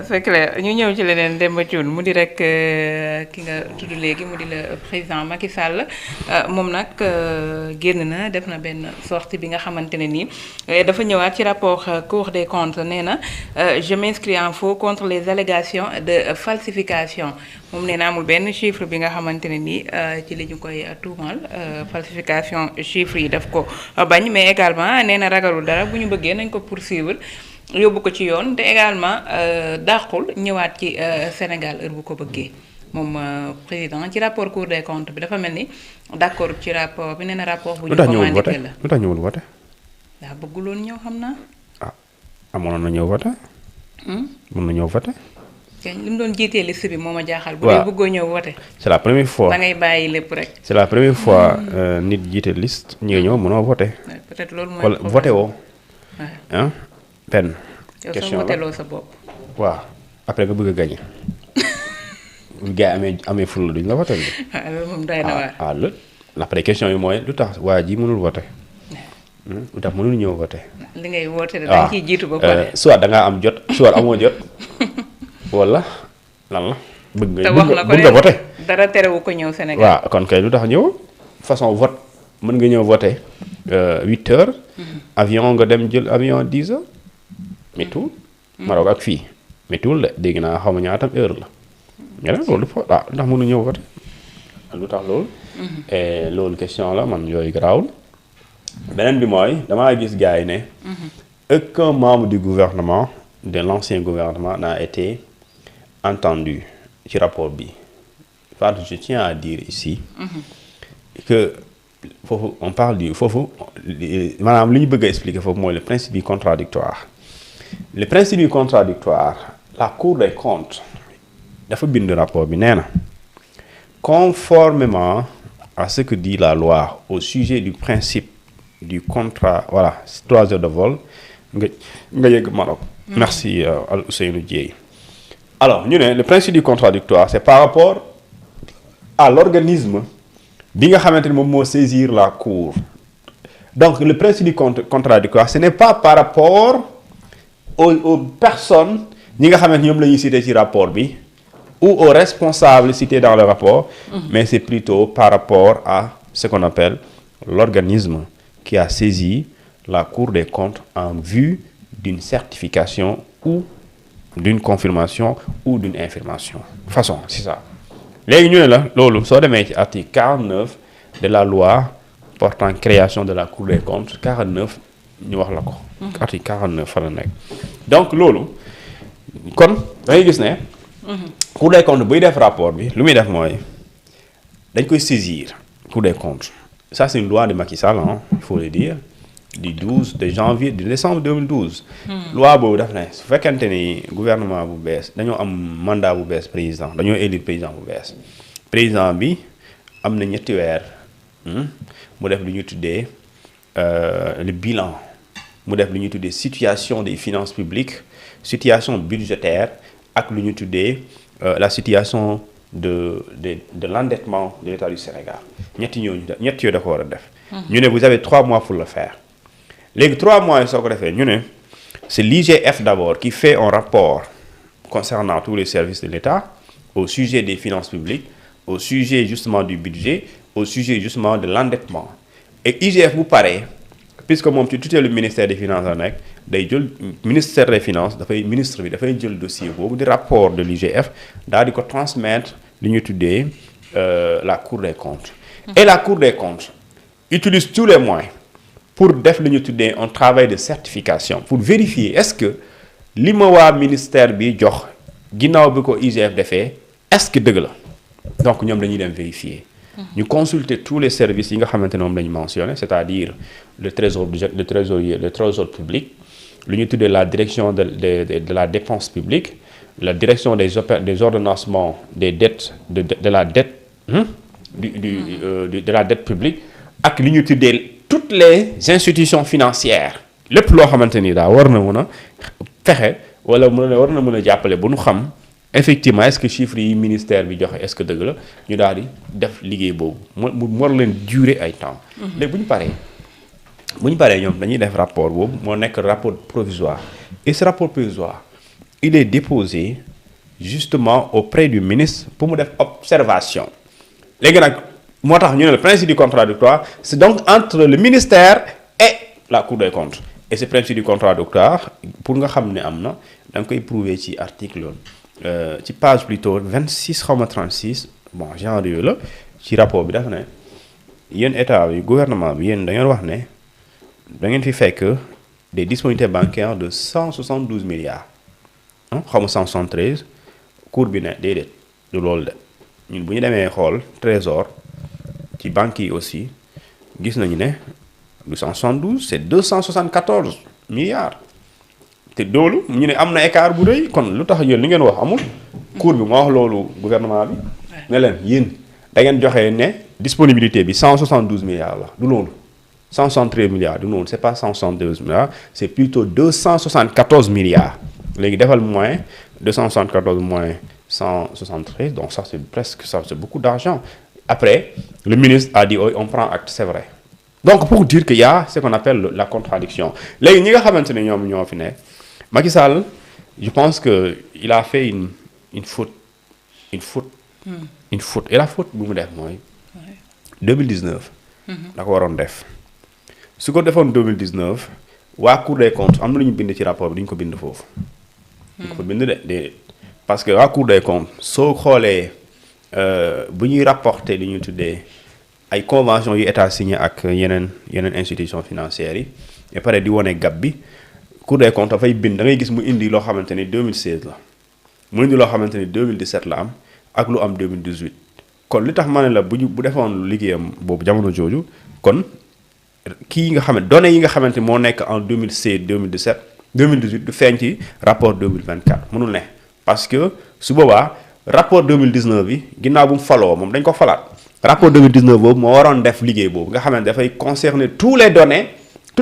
c'est clair ñu ñëw ci leneen Demba Thioune mu di rek ki nga tudd léegi mu di le président Macky Sall moom nag génn na def na benn sortie bi nga xamante ne nii dafa ñëwaat ci rapport Cour des comptes nee na je m'inscris en faux contre les allégations de falsification moom nee na amul benn chiffre bi nga xamante ne nii ci li ñu koy tuumal falsification chiffres yi daf ko bañ mais également nee na ragalul dara bu ñu bëggee nañ ko poursuivre. yóbbu ko ci yoon te également dàqul ñëwaat ci Sénégal heure bu ko bëggee moom président ci rapport Cour des comptes bi dafa mel ni d'accord ci rapport bi nee na rapport bu ñu commandé la lu tax ñëwul voté daa bëgguloon ñëw xam naa amoon na ñëw voté mën na ñëw voté kañ li mu doon jiitee liste bi moo ma jaaxal bu dee bëggoo ñëw voté c'est la première fois da ngay bàyyi lépp rek c'est la première fois nit jiite liste ñi nga ñëw mënoo voté peut-être loolu mooy wala voté woo benn question la sa bopp. waaw après nga bëgg a gagné gars yi amee ful duñ la voté. loolu moom doy na waar. loolu après question yi mooy lu tax waa ji mënul voté. lu tax mënul ñëw voté. li ngay woote da nga ciy jiitu ba pare. soit da ngaa am jot soit amoo jot wala lan la. bëgg nga voté. dara terewu ko ñëw Sénégal. waaw kon kay lu tax ñëw façon vote mën nga ñëw voté 8 heures. avion nga dem jël avion 10 heures. méttiwul Maroc ak fii méttiwul de dégg naa xaw ma ñaatam heure la ñeneen loolu ndax mënu ñëw voté lu tax loolu loolu question la man yooyu garaawul beneen bi mooy damaa gis gars yi ne aucun membre du gouvernement de l'ancien gouvernement n'a été entendu ci rapport bi Fatou je tiens à dire ici que foofu on parle du foofu maanaam li ñu bëgg a expliquer foofu mooy le principe du contradictoire le principe du contradictoire la Cour des comptes dafa bind rapport bi nee na conformément à ce que dit la loi au sujet du principe du contrat voilà 3 heures de vol nga yegg Maroc. merci Al Ousseynou Dieye. alors ñu ne le principe du contradictoire c'est par rapport à l'organisme bi nga xamante ni moom moo saisir la Cour donc le principe du contradictoire ce n'est pas par rapport aux personnes ñi nga xamante ñoom la ñuy cité ci rapport bi ou aux responsables cités dans le rapport mais c'est plutôt par rapport à ce qu'on appelle l'organisme qui a saisi la Cour des comptes en vue d'une certification ou d'une confirmation ou d'une infirmation façon c'est ça léegi ñu ne la loolu soo demee ci article 49 de la loi portant création de la Cour des comptes 49 ñu wax la ko article 49 fa la nekk donc loolu kon da ngay gis ne Cour des comptes buy def rapport bi lu muy def mooy dañ koy saisir Cour des comptes ça c'est une loi de Macky Sall il faut le dire du 12 de janvier de décembre 2012 loi boobu daf ne su fekkente ni gouvernement bu bees dañoo am mandat bu bees président dañoo élire président bu bees président bi am na ñetti weer mu def lu ñu tuddee le bilan mu def lu ñuy tuddee situation des finances publiques situation budgétaire ak lu ñu tuddee la situation de l'endettement de l'État du Sénégal ñett yooyu da ko war a def ñu ne vous avez 3 mois pour le faire léegi 3 mois yi soo ko defee ñu ne c'est l'IGF d'abord qui fait un rapport concernant tous les services de l'État au sujet des finances publiques au sujet justement du budget au sujet justement de l'endettement et IGF bu paree puisque moom ci tutelle ministère des finances la nekk day jël ministère des finances ministre bi dafay jël dossier boobu di rapport de l'IGF daal di ko transmettre li ñuy tuddee la Cour des comptes et la Cour des comptes utilise tous les moyens pour def li ñu tuddee un travail de certification pour vérifier est-ce que li ma waa ministère bi jox ginnaaw bi ko IGF defee est-ce que dëgg la donc ñoom dañuy dem vérifier ñu consulter tous les services yi nga xamante ne moom la ñu mentionné c'est-à-dire le trésor public lu ñu tuddee la direction de la dépense publique la direction des ordonnancements des dettes de la dette de la dette publique ak li ñu tuddee toutes les institutions financières lépp loo xamante ni daa war na mën a fexe wala war na mën a jàppale bu nu xam effectivement est-ce que chiffres yi ministère bi joxe est-ce que dëgg la ñu daal di def liggéey boobu mu war leen durer ay temps léegi bu ñu paree ñoom dañuy def rapport boobu moo nekk rapport provisoire et ce rapport provisoire il est déposé justement auprès du ministre pour mu def observation léegi nag moo tax ñu ne le principe du contradictoire c'est donc entre le ministère et la Cour des comptes et ce principe du contradictoire pour nga xam ne am na da nga koy prouver ci article ci page plutôt 26 xaw ma 36 bon genre yooyu la ci rapport bi dafa ne yéen état bi gouvernement bi yéen da ngeen wax ne da ngeen fi fekk des disponibilités bancaires de 172 milliards xaw ma 173 cour bi ne déedéet du loolu de ñun bu ñu demee xool trésor ci banques yi aussi gis nañu ne du 172 c'est 274 milliards te loolu ñu ne am na écart bu rëy kon lu tax yéen li ngeen wax amul cour bi moo wax loolu gouvernement bi ne leen yéen da ngeen joxe ne disponibilité bi 172 milliards la du loolu 173 milliards du noonu c'est pas 172 milliards c'est plutôt 274 milliards léegi defal moins 274 moins 173 donc ça c'est presque ça c'est beaucoup d'argent après le ministre a dit oh, on prend acte c'est vrai donc pour dire qu'il y a ce qu'on appelle la contradiction léegi ñi nga xamante ne ñoom ñoo fi ne Macky Sall je pense que il a fait une faute et la faute bu mu def mooy 2019 da ko waroon def su ko defoon 2019 waa Cour des comptes am na lu ñu bind ci rapport bi duñu ko bind foofu duñu ko bind de parce que waa Cour des comptes soo xoolee bu ñuy rapporter li ñuy tuddee ay convention yu état signé ak yeneen institutions financières yi et pare di wone gap bi Cour des comptes dafay bind da ngay gis mu indi loo xamante ni 2016 la mu indi loo xamante ni 2017 la am ak lu am 2018 kon li tax ma ne la bu defoon liggéeyam boobu jamono jooju kon kii nga xam ne données yi nga xamante moo nekk en 2016 2017 2018 du feeñ ci rapport 2024 mënul ne parce que su boobaa rapport 2019 bi ginnaaw bu mu faloo moom dañ ko falaat rapport 2019 boobu moo waroon def liggéey boobu nga xamante dafay concerner toutes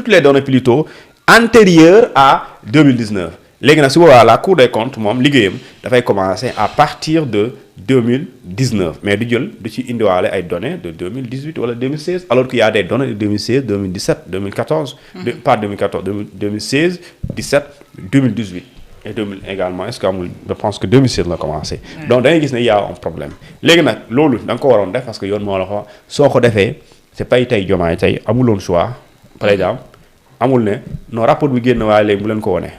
les données plutôt antérieures à 2019 léegi nag su boobaa la Cour des comptes moom liggéeyam dafay commencer à partir de 2019 mais du ci indiwaale ay données de 2018 wala 2016 alors qu'il y a des données de 2016 2017 2014 pas 2014 2016 17 2018 et 2000 également est-ce que amul je pense que 2016 la commencé donc da ngay gis ne y a un problème léegi nag loolu da nga ko waroon def parce que yoon moo la ko soo ko defee c'est pas tey Diomaye tey amuloon choix par exemple amul ne non rapport bi génn waaye léegi bu leen ko wone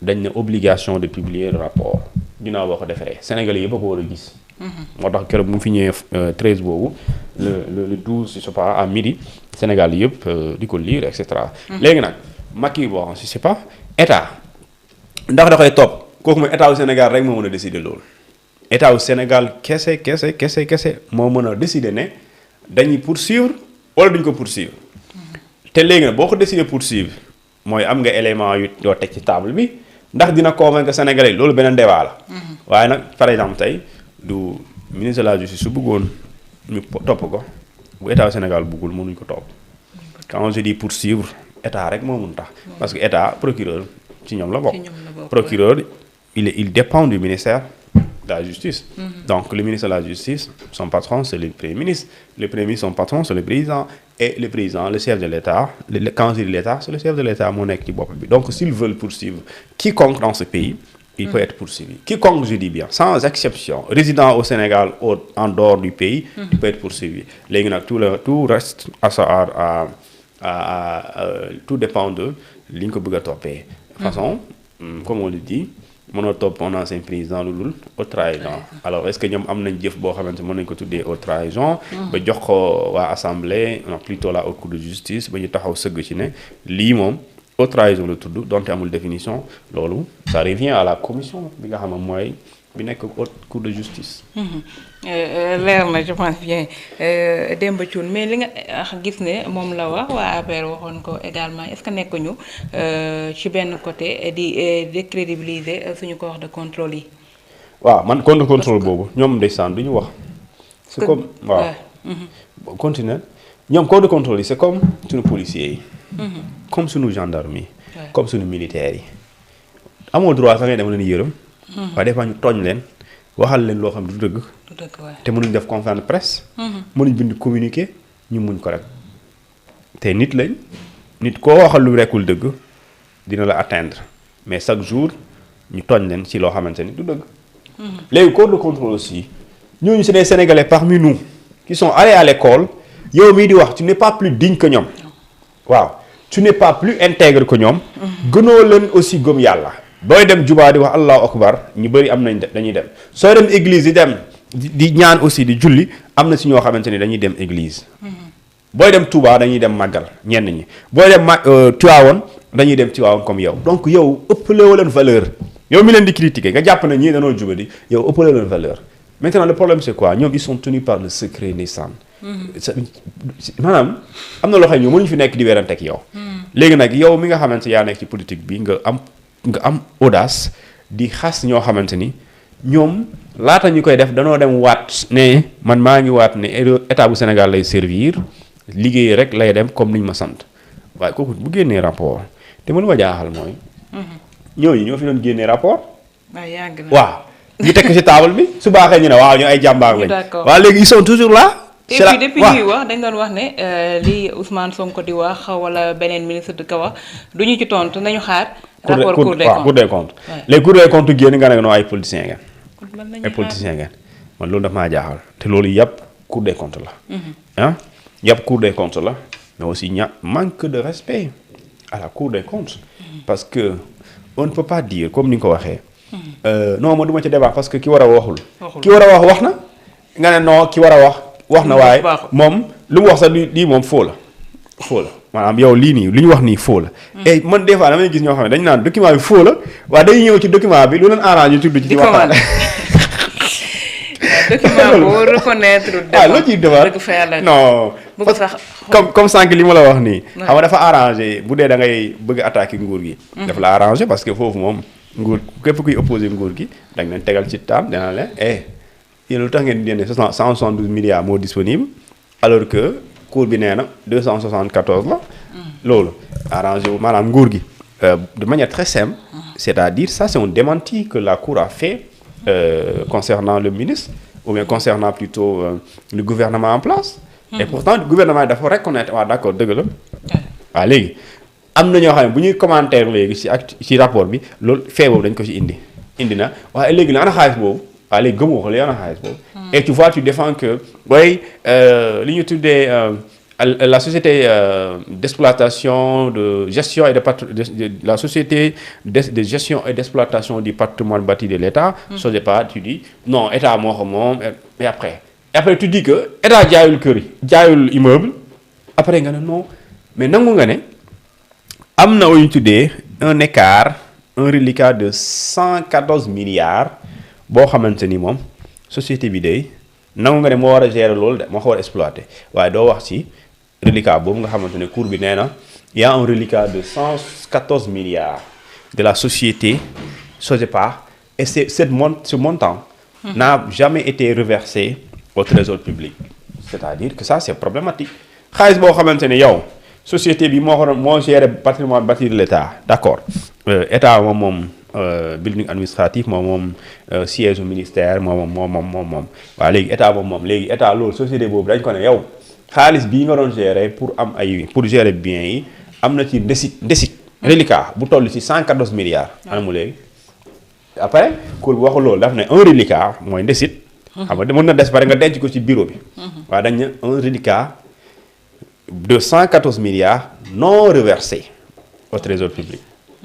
dañ ne obligation de publier le rapport ginnaaw boo ko defee Sénégalais yëpp a ko war a gis. moo tax keroog mu fi ñëwee 13 boobu le 12 je sais pas à midi Sénégal yëpp di ko lire et cetera. léegi nag Macky bon je sais pas état ndax da koy topp kooku mooy état wu Sénégal rek moo mën a décider loolu. état wu Sénégal kese moo mën a décider ne dañuy poursuivre wala duñ ko poursuivre. te léegi nag boo ko décider poursuivre mooy am nga élément yu yoo teg ci table bi. ndax dina convaincre Sénégalais loolu beneen débat la. waaye nag par exemple tey du ministre de la justice su bëggoon ñu topp ko bu état Sénégal bëggul mënuñ ko topp. quand je dis poursuivre état rek moo mun tax. parce que état procureur ci ñoom la bokk. procureur il dépend du ministère de la justice. donc le ministre de la justice son patron c'est le premier ministre le premier ministre son patron c'est le président. et le président le chef de l'État quand je dis l'État c'est le chef de l'État moo nekk ci bopp bi donc s'ils veulent poursuivre quiconque dans ce pays il peut être poursuivi quiconque je dis bien sans exception résident au Sénégal en dehors du pays il peut être poursuivi léegi nag tout reste tout dépend de li ñu ko bëgg a toppee façon comme on le dit mënoo topp un ancien président lu dul haute trahison alors est-ce que ñoom am nañ jëf boo xamante mën nañ ko tuddee haute trahison ba jox ko waa assemblée plutôt la haute cour de justice ba ñu taxaw sëgg ci ne lii moom haute trahison la tudd donte amul définition loolu ça revient à la commission bi nga xam ne mooy bi nekk haute cour de justice leer na je pense bien Demba Thioune mais li nga gis ne moom la wax waa APR waxoon ko également est-ce que nekkuñu ci benn côté di décrédibiliser suñu corps de contrôle yi. waaw man corps de contrôle boobu ñoom ndeysaan du ñu wax. c'est comme waaw. continuer ñoom corps de contrôle yi c'est comme suñu policiers yi. comme suñu gendarmes yi. comme suñu militaires yi. amoo droit sax ngay dem leen yërëm. waaye des fois ñu tooñ leen. waxal leen loo xam ne du dëgg. te mënuñ def conférence de presse. mënuñ bind communiqué ñu muñ ko rek. te nit koo waxal lu rekkul dëgg dina la atteindre mais chaque jour ñu tooñ leen ci loo xamante ni du dëgg. léegi corps de contrôle aussi ñooñu c'est des Sénégalais parmi nous qui sont allés à l'école yow mii di wax tu n'es pas plus digne que ñoom waaw tu n'es pas plus intègre que ñoom. gënoo leen aussi gëm yàlla. booy dem jubaa di wax allahu akbar ñu bëri am nañ dañuy dem sooy dem église di dem di ñaan aussi di julli am na si ñoo xamante ni dañuy dem église. booy dem Touba dañuy dem màggal ñenn ñi booy dem Tivaouane dañuy dem Tivaouane comme yow donc yow ëppale leen valeur yow mi leen di critiquer nga jàpp na ñii dañoo jubadi yow ëppale leen valeur maintenant le problème c'est quoi ñoom ils sont tenus par le secret ndeysaan. maanaam am na loo xam ne mënuñu fi nekk di werante ak yow. léegi nag yow mi nga xamante yaa nekk ci politique bi nga am audace di xas ñoo xamante ni ñoom laata ñu koy def danoo dem waat ne man maa ngi waat ne état bu Sénégal lay servir liggéey rek lay dem comme niñ ma sant waaye kooku bu génnee rapport te mënu ma jaaxal mooy. ñooñu ñoo fi doon génnee rapport. waaw ñu tekk ci table bi su baaxee ñu ne waaw ñu ay jàmbaar lañ. waaw léegi ils sont toujours là. et puis depuis ñuy wax dañ doon wax ne lii Ousmane Sonko di wax wala beneen ministre di ko wax du ñu ci tontu nañu xaar. rapport Cour des comptes les Cour des comptes génn nga ne non ay politiciens ngeen. ay politiciens ngeen man loolu dafa maa jaaxal te loolu yëpp Cour des comptes la. ah yëpp Cour des comptes la mais aussi manque de respect à la Cour des comptes. parce que on ne peut pas dire comme ni nga ko waxee. non ma du ma ci débat parce que ki war a waxul. ki war a wax na nga ne non ki war a wax na waaye moom lu mu wax sax lii moom faux la maanaam yow lii nii li ñu wax nii faux la. et man des fois damay gis ñoo xam ne dañu naan document bi faux la waaye dañuy ñëw ci document bi lu leen arrangé ñu tudd ci waxtaan. document boo reconnaître. loo ciy defar non. comme sànq li ma la wax nii. xam nga dafa arrangé bu dee da ngay bëgg attaquer nguur gi. dafa la arrangé parce que foofu moom nguur képp kuy opposé nguur gi dañ leen tegal ci taam dana leen yéen lu tax ngeen di génne 172 milliards moo disponible alors que cour bi nee na 274 la. loolu arrangé wu maanaam nguur gi de manière très simple. c'est-à-dire ça c'est un démenti que la cour a fait concernant le ministre ou bien concernant plutôt le gouvernement en place. et pourtant le gouvernement dafa reconnaître waaw d'accord dëgg la. waaw léegi am na ñoo xam ne bu ñuy commentaire léegi ci rapport bi loolu fee boobu dañ ko ci indi na waaye léegi la ana xaalis boobu. waaw léegi gëmoo ko li ana xaalis boobu. et tu vois tu défends que oui li ñu tuddee la société d'exploitation de gestion et de la société de gestion et d'exploitation du patrimoine bâti de l'État. soo pas tu dis non état moo ko moom et après tu dis que état jaayul kër yi jaayul immeuble après nga ne non mais nangu nga ne am na lu ñu tuddee un écart un reliquat de 114 milliards. boo xamante ni moom société bi day nangu nga ne moo war a gérer loolu de moo ko war a exploiter waaye doo wax ci reliquat boobu nga xamante ne cour bi nee na y a un reliquat de 114 milliards de la société SOGEPA et ce montant n'a jamais été reversé au trésor public c'est-à-dire que ça c'est problématique xaalis boo xamante ne yow société bi moo gérer patrimoine bâti de l'État d'accord état moom building administratif moom siège au ministère moom waaw léegi état moom léegi état loolu société boobu dañ ko ne yow xaalis bii nga doon gérer pour gérer biens yi am na ci décit reliquat bu toll ci 114 milliards. anamu léegi après cour bi waxul loolu daf ne un reliquat mooy décit. xam nga mën na des pare nga denc ko ci bureau bi. waaw dañ ne un reliquat de 114 milliards non reversé au trésor public.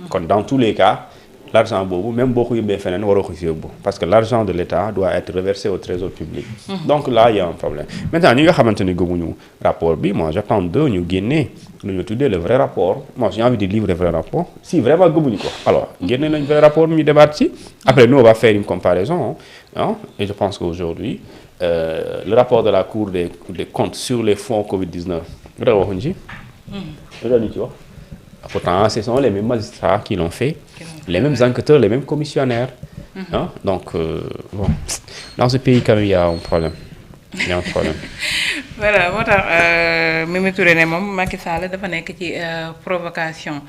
kon dans tous les cas. L'argent boobu même boo ko yóbbee feneen waroo ko si yóbbu parce que l'argent de l'État doit être reversé au trésor public. donc là il y a un problème maintenant ñi nga xamante ni gëmuñu rapport bi moi j'attends d'eux ñu génnee lu ñu tuddee le vrai rapport moi j'ai envie de lire le vrai rapport si vraiment gëmuñu ko alors génne nañ vrai rapport ñu débattre ci après nous on va faire une comparaison et je pense qu'aujourd'hui le rapport de la Cour des comptes sur les fonds Covid-19 vrai waxuñu ci. loolu ñu ci wax. Pourtant, ce sont les mêmes magistrats qui l'ont fait, les mêmes enquêteurs, les mêmes commissionnaires. Donc, bon, dans ce pays, quand même, il y a un problème. Il y a un problème. Voilà, moo tax Mimi Touré ne moom Macky Sall dafa nekk ci provocation.